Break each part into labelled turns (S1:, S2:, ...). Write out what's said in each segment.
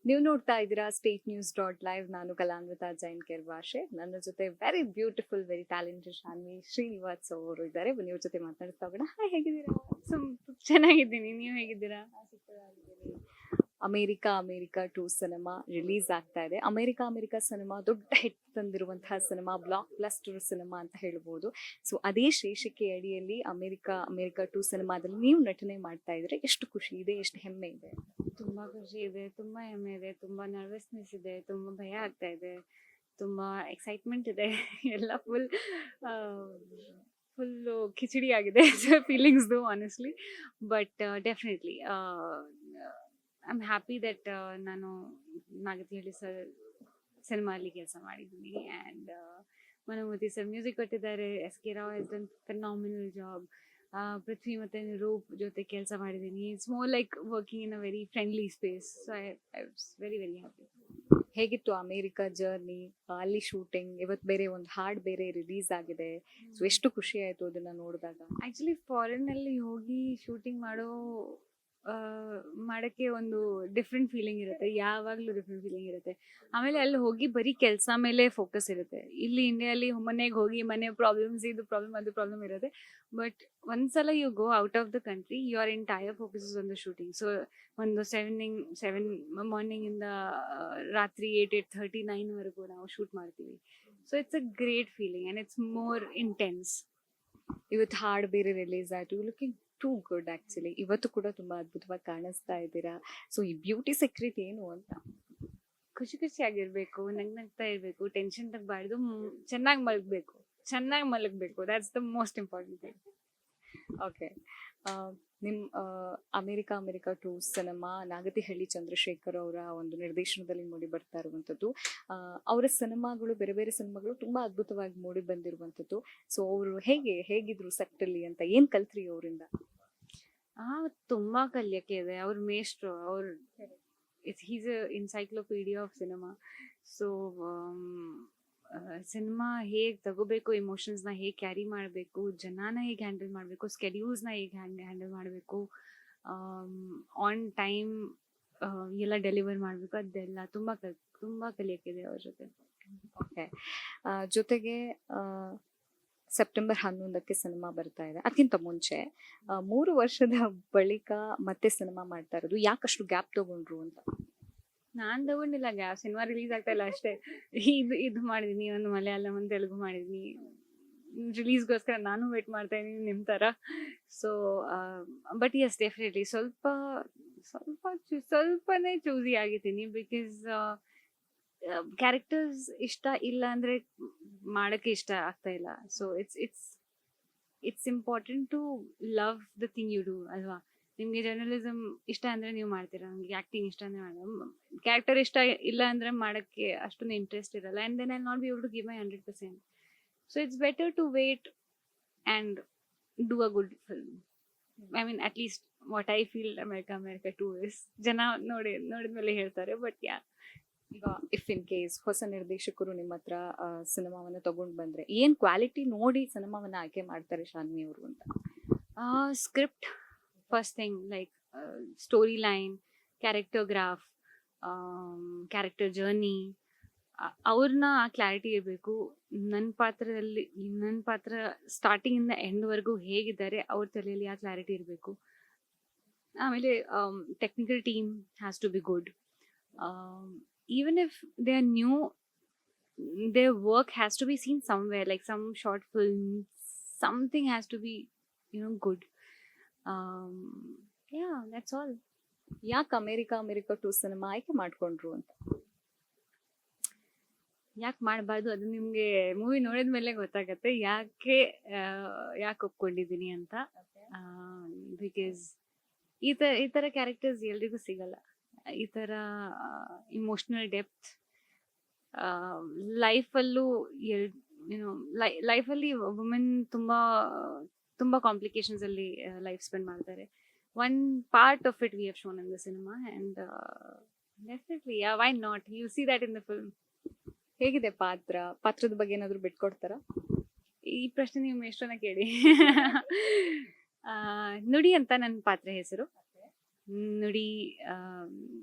S1: ನೀವು ನೋಡ್ತಾ ಇದ್ದೀರಾ ಸ್ಟೇಟ್ ನ್ಯೂಸ್ ಡಾಟ್ ಲೈವ್. ನಾನು ಕಲಾನ್ವಿತಾ ಜೈನ್ ಕೆರ್ವಾಶೆ. ನನ್ನ ಜೊತೆ very beautiful, very talented Shanvi Srinivas ಅವರು ಇದ್ದಾರೆ. ಬನ್ನಿ ಇವ್ರ ಜೊತೆ ಮಾತಾಡ್ತಾ ಹೋಗೋಣ. ಹಾಯ್, ಹೇಗಿದ್ದೀರಾ?
S2: ಚೆನ್ನಾಗಿದ್ದೀನಿ. ನೀವು ಹೇಗಿದ್ದೀರಾ?
S1: ಅಮೇರಿಕಾ 2 ಸಿನಿಮಾ ರಿಲೀಸ್ ಆಗ್ತಾ ಇದೆ. ಅಮೇರಿಕಾ ಸಿನಿಮಾ ದೊಡ್ಡ ಹಿಟ್ ತಂದಿರುವಂತಹ ಸಿನಿಮಾ, ಬ್ಲಾಕ್ ಬ್ಲಸ್ಟರ್ ಸಿನಿಮಾ ಅಂತ ಹೇಳ್ಬೋದು. ಸೊ ಅದೇ ಶೀರ್ಷಿಕೆ ಅಡಿಯಲ್ಲಿ ಅಮೇರಿಕಾ 2 ಸಿನಿಮಾದಲ್ಲಿ ನೀವು ನಟನೆ ಮಾಡ್ತಾ ಇದ್ರೆ ಎಷ್ಟು ಖುಷಿ ಇದೆ, ಎಷ್ಟು ಹೆಮ್ಮೆ ಇದೆ?
S2: ತುಂಬಾ ಖುಷಿ ಇದೆ, ತುಂಬಾ ಹೆಮ್ಮೆ ಇದೆ, ತುಂಬಾ ನರ್ವಸ್ನೆಸ್ ಇದೆ, ತುಂಬಾ ಭಯ ಆಗ್ತಾ ಇದೆ, ತುಂಬಾ ಎಕ್ಸೈಟ್ಮೆಂಟ್ ಇದೆ. ಎಲ್ಲ ಫುಲ್ಲು ಕಿಚಡಿ ಆಗಿದೆ ಫೀಲಿಂಗ್ಸ್ದು honestly. But definitely I am happy that ನಾನು ನಾಗತಿಹಳ್ಳಿ ಸರ್ ಸಿನಿಮಾ ಅಲ್ಲಿ ಕೆಲಸ ಮಾಡಿದ್ದೀನಿ. ಆ್ಯಂಡ್ ಮನೋಮತಿ ಸರ್ ಮ್ಯೂಸಿಕ್ ಕೊಟ್ಟಿದ್ದಾರೆ. S.K. Rao has done phenomenal job. Prithvi ಮತ್ತು ನಿರೂಪ್ ಜೊತೆ ಕೆಲಸ ಮಾಡಿದ್ದೀನಿ. It's more like working in a very friendly space. So I was very happy.
S1: ಹೇಗಿತ್ತು ಅಮೇರಿಕಾ ಜರ್ನಿ, ಅಲ್ಲಿ ಶೂಟಿಂಗ್? ಇವತ್ತು ಬೇರೆ ಒಂದು ಹಾಡ್ ಬೇರೆ ರಿಲೀಸ್ ಆಗಿದೆ. ಸೊ ಎಷ್ಟು ಖುಷಿ ಆಯ್ತು ಅದನ್ನ ನೋಡಿದಾಗ?
S2: ಆ್ಯಕ್ಚುಲಿ ಫಾರಿನ್ನಲ್ಲಿ ಹೋಗಿ ಶೂಟಿಂಗ್ ಮಾಡೋಕ್ಕೆ ಒಂದು ಡಿಫ್ರೆಂಟ್ ಫೀಲಿಂಗ್ ಇರುತ್ತೆ. ಯಾವಾಗಲೂ ಡಿಫ್ರೆಂಟ್ ಫೀಲಿಂಗ್ ಇರುತ್ತೆ. ಆಮೇಲೆ ಅಲ್ಲಿ ಹೋಗಿ ಬರೀ ಕೆಲಸ ಮೇಲೆ ಫೋಕಸ್ ಇರುತ್ತೆ. ಇಲ್ಲಿ ಇಂಡಿಯಾಲಿ ಮನೆಗೆ ಹೋಗಿ ಮನೆ ಪ್ರಾಬ್ಲಮ್ಸ್, ಇದು ಪ್ರಾಬ್ಲಮ್, ಅದು ಪ್ರಾಬ್ಲಮ್ ಇರುತ್ತೆ. ಬಟ್ ಒಂದ್ಸಲ you go out of the country, your entire focus on the shooting. So ಒಂದು 7 ಮಾರ್ನಿಂಗಿಂದ ರಾತ್ರಿ 8:30, 9ವರೆಗೂ ನಾವು ಶೂಟ್ ಮಾಡ್ತೀವಿ. So it's a great feeling and it's more intense.
S1: ಇವತ್ತು ಹಾಡ್ ಬೇರೆ ರಿಲೀಸ್ ಆಯ್ತು. Looking too good actually. ಇವತ್ತು ಕೂಡ ತುಂಬಾ ಅದ್ಭುತವಾಗಿ ಕಾಣಿಸ್ತಾ ಇದ್ದೀರಾ. ಸೊ ಈ ಬ್ಯೂಟಿ ಸೀಕ್ರೆಟ್ ಏನು ಅಂತ?
S2: ಖುಷಿಯಾಗಿರ್ಬೇಕು, ನಗ್ನಗ್ತಾ ಇರಬೇಕು, ಟೆನ್ಷನ್ ತಗಬಾರ್ದು, ಚೆನ್ನಾಗಿ ಮಲಗಬೇಕು. That's the most important thing.
S1: Okay, ನಿಮ್ಮ ಅಮೇರಿಕಾ 2 ಸಿನಿಮಾ ನಾಗತಿಹಳ್ಳಿ ಚಂದ್ರಶೇಖರ್ ಅವರ ಒಂದು ನಿರ್ದೇಶನದಲ್ಲಿ ಮೂಡಿ ಬರ್ತಾ ಇರುವಂಥದ್ದು. ಅವರ ಸಿನಿಮಾಗಳು, ಬೇರೆ ಬೇರೆ ಸಿನಿಮಾಗಳು ತುಂಬಾ ಅದ್ಭುತವಾಗಿ ಮೂಡಿ ಬಂದಿರುವಂಥದ್ದು. ಸೊ ಅವರು ಹೇಗಿದ್ರು ಸೆಟ್ಟಲ್ಲಿ ಅಂತ, ಏನ್ ಕಲ್ತ್ರಿ ಅವರಿಂದ?
S2: ತುಂಬಾ ಕಲಿಯಕ್ಕೆ ಇದೆ. ಅವ್ರ ಮೇಷ್ಟ್ರು, he's a encyclopedia of cinema. So cinema ಹೇಗೆ ತಗೋಬೇಕು, ಇಮೋಷನ್ಸ್ನ ಹೇಗೆ ಕ್ಯಾರಿ ಮಾಡಬೇಕು, ಜನನ ಹೇಗೆ ಹ್ಯಾಂಡಲ್ ಮಾಡಬೇಕು, ಸ್ಕೆಡ್ಯೂಲ್ಸ್ನ ಹೇಗೆ ಹ್ಯಾಂಡಲ್ ಮಾಡಬೇಕು, ಆನ್ ಟೈಮ್ ಎಲ್ಲ ಡೆಲಿವರ್ ಮಾಡಬೇಕು, ಅದೆಲ್ಲ ತುಂಬ ಕಲಿಯಕ್ಕಿದೆ ಅವ್ರ ಜೊತೆ.
S1: ಓಕೆ, ಜೊತೆಗೆ ಸೆಪ್ಟೆಂಬರ್ 11ಕ್ಕೆ ಸಿನಿಮಾ ಬರ್ತಾ ಇದೆ. ಅದಕ್ಕಿಂತ ಮುಂಚೆ 3 ವರ್ಷದ ಬಳಿಕ ಮತ್ತೆ ಸಿನಿಮಾ ಮಾಡ್ತಾ ಇರೋದು. ಯಾಕಷ್ಟು ಗ್ಯಾಪ್ ತಗೊಂಡ್ರು ಅಂತ?
S2: ನಾನು ತಗೊಂಡಿಲ್ಲ ಗ್ಯಾಪ್. ಸಿನಿಮಾ ರಿಲೀಸ್ ಆಗ್ತಾ ಇಲ್ಲ ಅಷ್ಟೇ. ಇದು ಮಾಡಿದೀನಿ, ಒಂದು ಮಲಯಾಳಂ, ಒಂದು ತೆಲುಗು ಮಾಡಿದೀನಿ. ರಿಲೀಸ್ಗೋಸ್ಕರ ನಾನು ವೇಟ್ ಮಾಡ್ತಾ ಇದ್ದೀನಿ ನಿಮ್ಮ ಥರ. ಸೊ ಬಟ್ ಎಸ್, ಡೆಫಿನೆಟ್ಲಿ ಸ್ವಲ್ಪನೇ ಚೂಸಿ ಆಗಿದ್ದೀನಿ. ಬಿಕಾಸ್ ಕ್ಯಾರೆಕ್ಟರ್ಸ್ ಇಷ್ಟ ಇಲ್ಲ ಅಂದರೆ ಮಾಡೋಕ್ಕೆ ಇಷ್ಟ ಆಗ್ತಾ ಇಲ್ಲ. So it's important to love the thing you do ಅಲ್ವಾ? ನಿಮಗೆ ಜರ್ನಲಿಸಮ್ ಇಷ್ಟ ಅಂದರೆ ನೀವು ಮಾಡ್ತೀರಾ, ನಮಗೆ ಆ್ಯಕ್ಟಿಂಗ್ ಇಷ್ಟ ಅಂದರೆ ಕ್ಯಾರೆಕ್ಟರ್ ಇಷ್ಟ ಇಲ್ಲ ಅಂದರೆ ಮಾಡೋಕ್ಕೆ ಅಷ್ಟೊಂದು ಇಂಟ್ರೆಸ್ಟ್ ಇರಲ್ಲ. And then I not be able to give my 100%. So it's better to wait and do a good film. I mean at least what I feel America 2 is. ಜನ ನೋಡಿದ್ಮೇಲೆ ಹೇಳ್ತಾರೆ. ಬಟ್
S1: ಈಗ ಇಫ್ ಇನ್ ಕೇಸ್ ಹೊಸ ನಿರ್ದೇಶಕರು ನಿಮ್ಮ ಹತ್ರ ಸಿನಿಮಾವನ್ನ ತಗೊಂಡು ಬಂದ್ರೆ, ಏನ್ ಕ್ವಾಲಿಟಿ ನೋಡಿ ಸಿನಿಮಾವನ್ನ ಆಯ್ಕೆ ಮಾಡ್ತಾರೆ ಶಾನ್ವಿ ಅವರು ಅಂತ?
S2: Script first thing, like story line, character graph, character journey, ಅವ್ರನ್ನ ಆ ಕ್ಲಾರಿಟಿ ಇರಬೇಕು. ನನ್ನ ಪಾತ್ರ ಸ್ಟಾರ್ಟಿಂಗಿಂದ ಎಂಡ್ವರೆಗೂ ಹೇಗಿದ್ದಾರೆ ಅವ್ರ ತಲೆಯಲ್ಲಿ ಆ ಕ್ಲಾರಿಟಿ ಇರಬೇಕು. ಆಮೇಲೆ technical team has to be good. even if they are new, their work has to be seen somewhere, like some short film, something has to be good. Yeah, that's all.
S1: ಯಾಕೆ America 2 cinema ಆಯ್ಕೆ ಮಾಡ್ಕೊಂಡ್ರು ಅಂತ?
S2: ಯಾಕೆ ಮಾಡಬಾರ್ದು, ಅದು ನಿಮಗೆ movie ನೋಡಿದ್ಮೇಲೆ ಗೊತ್ತಾಗತ್ತೆ ಯಾಕೆ ಒಪ್ಕೊಂಡಿದ್ದೀನಿ ಅಂತ. ಬಿಕಾಸ್ ಈ ಥರ ಕ್ಯಾರೆಕ್ಟರ್ಸ್ ಎಲ್ರಿಗೂ ಸಿಗಲ್ಲ. ಈ ಥರ ಇಮೋಷ್ನಲ್ ಡೆಪ್ತ್ ಲೈಫಲ್ಲೂ ಲೈಫಲ್ಲಿ ವುಮೆನ್ ತುಂಬ ಕಾಂಪ್ಲಿಕೇಶನ್ಸಲ್ಲಿ ಲೈಫ್ ಸ್ಪೆಂಡ್ ಮಾಡ್ತಾರೆ. One part of it we have shown in the cinema and definitely why not, U see that in the film.
S1: ಹೇಗಿದೆ ಪಾತ್ರದ ಬಗ್ಗೆ ಏನಾದರೂ ಬಿಟ್ಕೊಡ್ತಾರಾ?
S2: ಈ ಪ್ರಶ್ನೆ ನೀವು ಎಷ್ಟೊನ್ನ ಕೇಳಿ. ನುಡಿ ಅಂತ ನನ್ನ ಪಾತ್ರ ಹೆಸರು. ನುಡಿ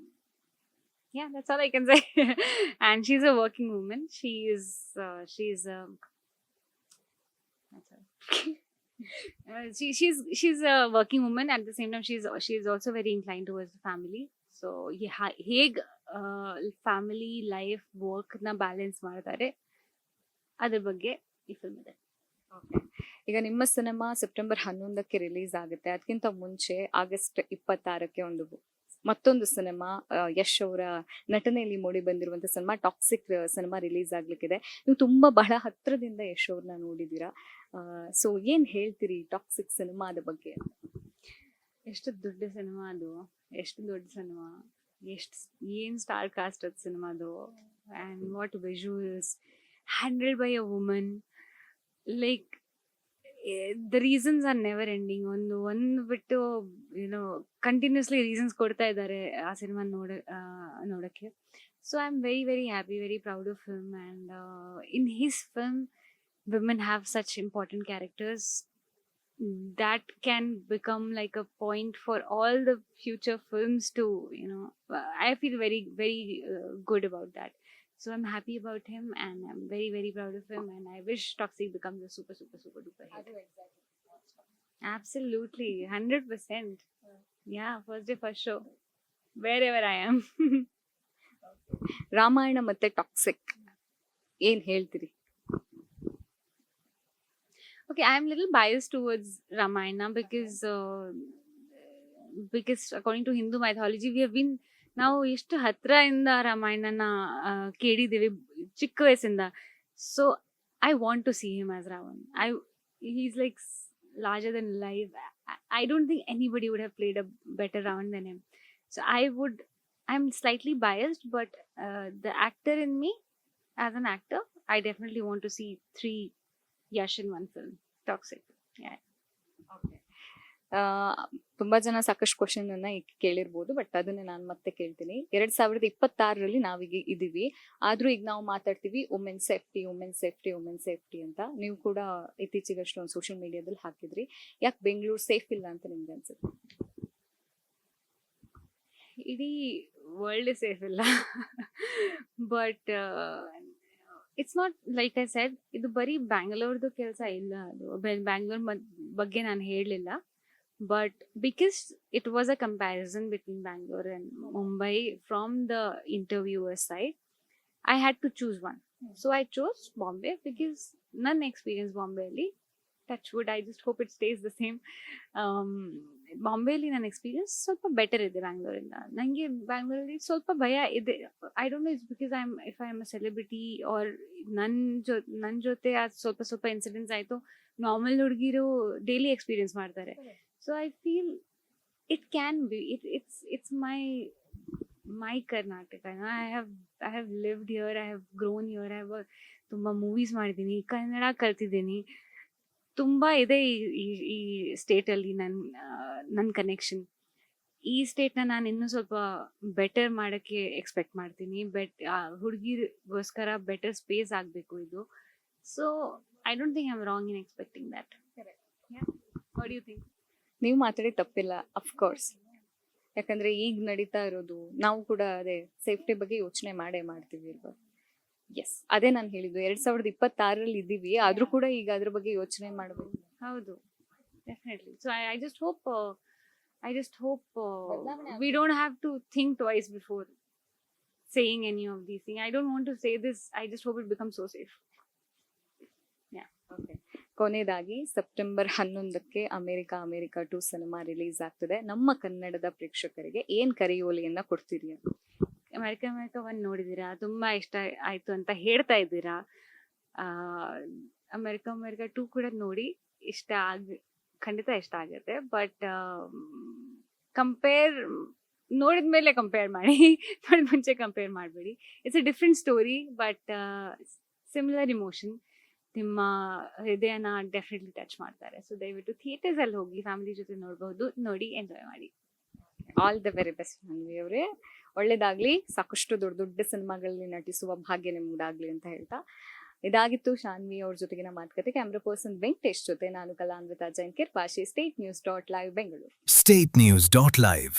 S2: Yeah, that's all I can say. And she's a working woman. She's that's all. She's a working woman. At the same time, she's also very inclined towards the family. So ಹೇಗ್ ಫ್ಯಾಮಿಲಿ ಲೈಫ್ ವರ್ಕ್ ನ balance ಮಾಡ್ತಾರೆ ಅದ್ರ ಬಗ್ಗೆ ಈ film ಇದೆ.
S1: ಈಗ ನಿಮ್ಮ cinema September 11ಕ್ಕೆ release ಆಗುತ್ತೆ. ಅದಕ್ಕಿಂತ ಮುಂಚೆ ಆಗಸ್ಟ್ 26ಕ್ಕೆ ಮತ್ತೊಂದು ಸಿನಿಮಾ ಯಶ್ ಅವರ ನಟನೆಯಲ್ಲಿ ಮೂಡಿ ಬಂದಿರುವಂತ ಸಿನಿಮಾ ಟಾಕ್ಸಿಕ್ ಸಿನಿಮಾ ರಿಲೀಸ್ ಆಗ್ಲಿಕ್ಕಿದೆ. ನೀವು ತುಂಬಾ ಬಹಳ ಹತ್ರದಿಂದ ಯಶ್ ಅವ್ರನ್ನ ನೋಡಿದೀರಾ. ಸೊ ಏನ್ ಹೇಳ್ತೀರಿ ಟಾಕ್ಸಿಕ್ ಸಿನಿಮಾದ ಬಗ್ಗೆ?
S2: ಎಷ್ಟು ದೊಡ್ಡ ಸಿನಿಮಾ ಅದು, ಎಷ್ಟು ದೊಡ್ಡ ಸಿನಿಮಾ, ಎಷ್ಟು ಏನ್ ಸ್ಟಾರ್ ಕಾಸ್ಟ್ ಅದು ಸಿನಿಮಾದು, and what visuals, handled by a woman. Like the reasons are never ending. ಒಂದು ಬಿಟ್ಟು ಏನೋ ಕಂಟಿನ್ಯೂಸ್ಲಿ ರೀಸನ್ಸ್ ಕೊಡ್ತಾ ಇದ್ದಾರೆ ಆ ಸಿನಿಮಾ ನೋಡಕ್ಕೆ. So I am very very happy, very proud of him. And in his film women have such important characters that can become like a point for all the future films to, I feel very very good about that. So I'm happy about him, and I'm very very proud of him, and I wish Toxic becomes a super super super duper hit. Absolutely, 100%. Yeah, first day first show wherever I am.
S1: Ramayana ಮತ್ತೆ toxic ಏನ್ ಹೇಳ್ತೀರಿ?
S2: Okay, I'm a little biased towards Ramayana because according to Hindu mythology, we have been ನಾವು ಎಷ್ಟು ಹತ್ರದಿಂದ ರಾಮಾಯಣನ ಕೇಳಿದ್ದೀವಿ ಚಿಕ್ಕ ವಯಸ್ಸಿಂದ. So I want to see him as Ravan. He's like larger than life. I don't think anybody would have played a better Ravan than him. So I'm slightly biased, but the actor in me, as an actor, I definitely want to see 3 Yash in one film. Toxic. Yeah.
S1: ತುಂಬಾ ಜನ ಸಾಕಷ್ಟು question ಅನ್ನ ಕೇಳಿರ್ಬೋದು, but ಅದನ್ನ ನಾನು ಮತ್ತೆ ಕೇಳ್ತೀನಿ. 2026ರಲ್ಲಿ ನಾವೀಗ ಇದೀವಿ, ಆದ್ರೂ ಈಗ ನಾವು ಮಾತಾಡ್ತೀವಿ ವುಮೆನ್ ಸೇಫ್ಟಿ ಅಂತ. ನೀವು ಕೂಡ ಇತ್ತೀಚೆಗಷ್ಟು ಒಂದು ಸೋಷಿಯಲ್ ಮೀಡಿಯಾದಲ್ಲಿ ಹಾಕಿದ್ರಿ. ಯಾಕೆ ಬೆಂಗಳೂರು ಸೇಫ್ ಇಲ್ಲ ಅಂತ ನಿಮ್ಗೆ ಅನ್ಸುತ್ತೆ?
S2: ಇಡೀ ವರ್ಲ್ಡ್ ಸೇಫ್ ಇಲ್ಲ. But it's not like I said, ಇದು ಬರೀ ಬ್ಯಾಂಗ್ಳೂರ್ದು ಕೆಲಸ ಇಲ್ಲ. ಅದು ಬ್ಯಾಂಗ್ಳೂರ್ ಬಗ್ಗೆ ನಾನು ಹೇಳಲಿಲ್ಲ. But because it was a comparison between Bangalore and Mumbai from the interviewer side, I had to choose one. So I chose Bombay because none experience Bombay ali. Touch wood, I just hope it stays the same. Bombay ali ನನ್ನ experience ಸ್ವಲ್ಪ better ಇದೆ ಬ್ಯಾಂಗ್ಳೂರಿಂದ. ನನಗೆ ಬ್ಯಾಂಗ್ಳೂರಲ್ಲಿ ಸ್ವಲ್ಪ ಭಯ ಇದೆ. I don't know, it's because if I am a celebrity or ನನ್ನ ಜೊತೆ ಅದು ಸ್ವಲ್ಪ ಇನ್ಸಿಡೆಂಟ್ಸ್ ಆಯಿತು. ನಾರ್ಮಲ್ ಹುಡುಗಿರು ಡೈಲಿ ಎಕ್ಸ್ಪೀರಿಯನ್ಸ್ ಮಾಡ್ತಾರೆ. So I feel it can be. It's my Karnataka. I have lived here. I have grown here. I have ತುಂಬಾ movies ಮಾಡಿದ್ದೀನಿ, ಕನ್ನಡ ಕಲ್ತಿದ್ದೀನಿ. ತುಂಬಾ ಇದೆ ಈ ಸ್ಟೇಟ್ ಅಲ್ಲಿ ನನ್ನ ಕನೆಕ್ಷನ್. ಈ ಸ್ಟೇಟ್ನ ನಾನು ಇನ್ನೂ ಸ್ವಲ್ಪ ಬೆಟರ್ ಮಾಡೋಕ್ಕೆ ಎಕ್ಸ್ಪೆಕ್ಟ್ ಮಾಡ್ತೀನಿ. ಹುಡುಗಿಗೋಸ್ಕರ ಬೆಟರ್ ಸ್ಪೇಸ್ ಆಗಬೇಕು ಇದು. So I don't think I am wrong in expecting that. What do you think?
S1: ನೀವು ಮಾತಾಡಿ ತಪ್ಪಿಲ್ಲ, ಅಫ್ಕೋರ್ಸ್. ಯಾಕಂದ್ರೆ ಈಗ ನಡೀತಾ ಇರೋದು, ನಾವು ಕೂಡ ಅದೇ ಸೇಫ್ಟಿ ಬಗ್ಗೆ ಯೋಚನೆ ಮಾಡ್ತೀವಿ ಅಲ್ವಾ? ಎಸ್, ಅದೇ ನಾನು ಹೇಳಿದ್ದು. 2026ರಲ್ಲಿ ಇದ್ದೀವಿ, ಆದ್ರೂ ಕೂಡ ಈಗ ಅದ್ರ ಬಗ್ಗೆ ಯೋಚನೆ ಮಾಡಬೇಕು.
S2: ಹೌದು, definitely. So I just hope we don't have to think twice before saying any of these things. I don't want to say this. I just hope it becomes so safe. Yeah.
S1: Okay. ಕೊನೆಯದಾಗಿ September 11ಕ್ಕೆ America 2 cinema release ಆಗ್ತದೆ. ನಮ್ಮ ಕನ್ನಡದ ಪ್ರೇಕ್ಷಕರಿಗೆ ಏನ್ ಕರೆಯೋಲಿಯನ್ನ ಕೊಡ್ತೀರಿ?
S2: America 1 ನೋಡಿದೀರಾ? ತುಂಬಾ ಇಷ್ಟ ಆಯ್ತು ಅಂತ ಹೇಳ್ತಾ ಇದ್ದೀರಾ. ಅಮೆರಿಕಾ 2 ಕೂಡ ನೋಡಿ, ಖಂಡಿತ ಇಷ್ಟ ಆಗುತ್ತೆ. ಬಟ್ ನೋಡಿದ್ಮೇಲೆ ಕಂಪೇರ್ ಮಾಡಿ, ನೋಡಿದ ಮುಂಚೆ ಕಂಪೇರ್ ಮಾಡಬೇಡಿ. It's a different story, but similar emotion. ನಿಮ್ಮ ಹೃದಯನ ಡೆಫಿನೆಟ್ಲಿ ಟಚ್ ಮಾಡ್ತಾರೆ. ಸೊ ದಯವಿಟ್ಟು ಥಿಯೇಟರ್ಸ್ ಅಲ್ಲಿ ಹೋಗಿ ಫ್ಯಾಮಿಲಿ ಜೊತೆ ನೋಡಬಹುದು, ನೋಡಿ ಎಂಜಾಯ್ ಮಾಡಿ.
S1: All the very best Shanvi ಅವರೇ. ಒಳ್ಳೇದಾಗ್ಲಿ, ಸಾಕಷ್ಟು ದೊಡ್ಡ ಸಿನಿಮಾಗಳಲ್ಲಿ ನಟಿಸುವ ಭಾಗ್ಯ ನಿಮ್ದಾಗ್ಲಿ ಅಂತ ಹೇಳ್ತಾ, ಇದಾಗಿತ್ತು ಶಾನ್ವಿ ಅವ್ರ ಜೊತೆಗಿನ ಮಾತುಕತೆ. ಕ್ಯಾಮ್ರಾ ಪರ್ಸನ್ ವೆಂಕಟೇಶ್ ಜೊತೆ ನಾನು ಕಲಾನ್ವಿತಾ ಜೈನ್ಕರ್, ಭಾಷೆ state news .live Bengaluru.
S3: State News .live